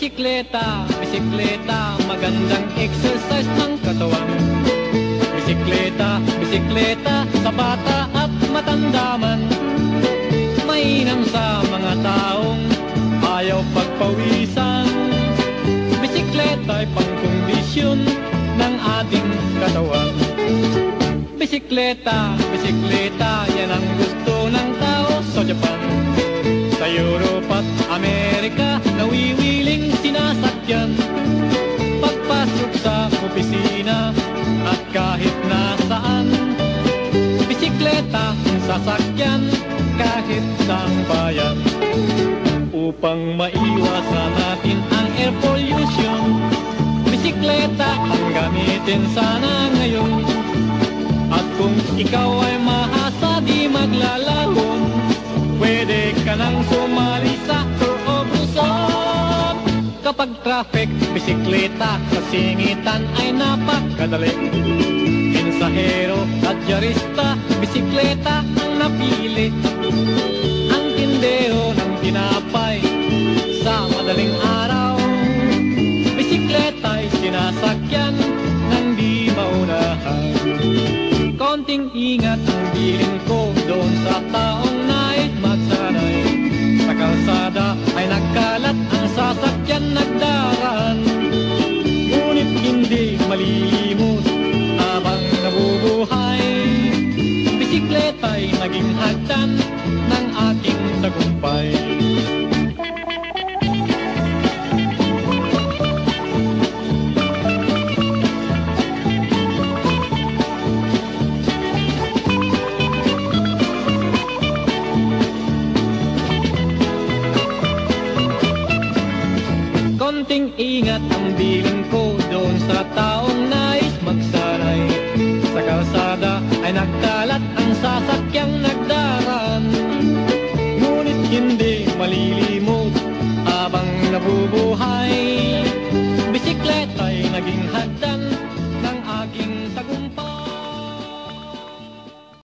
Bisikleta, bisikleta, magandang exercise ng katawan. Bisikleta, bisikleta, sa bata at matanda man. Mainam sa mga taong ayaw pagpawisan. Bisikleta ay pangkondisyon ng ating katawan. Bisikleta, bisikleta, yan ang gusto ng tao sa Japan. Sa Europe at Amerika, nawiwiling sinasakyan. Pagpasok sa opisina at kahit nasaan, bisikleta ang sasakyan kahit saang bayan. Upang maiwasan natin ang air pollution, bisikleta ang gamitin sana ngayon. At kung ikaw ay mahasa di maglalahon, pwede ka nang sumali sa tour of Luzon. Kapag traffic, bisikleta sa singitan ay napakadali. Mensahero at dyarista, bisikleta ang napili. Ang tindero ng tinapay sa madaling araw, bisikleta ay sinasakyan ng di maunahan. Konting ingat ang bilin ko doon sa taong nais magsanay. Sa kalsada ay nagkalat ang sasakyan nagdaraan, ngunit hindi malilimot habang nabubuhay. Bisikleta ay naging hagdan ng aking tagumpay. Konting ingat ang bilin ko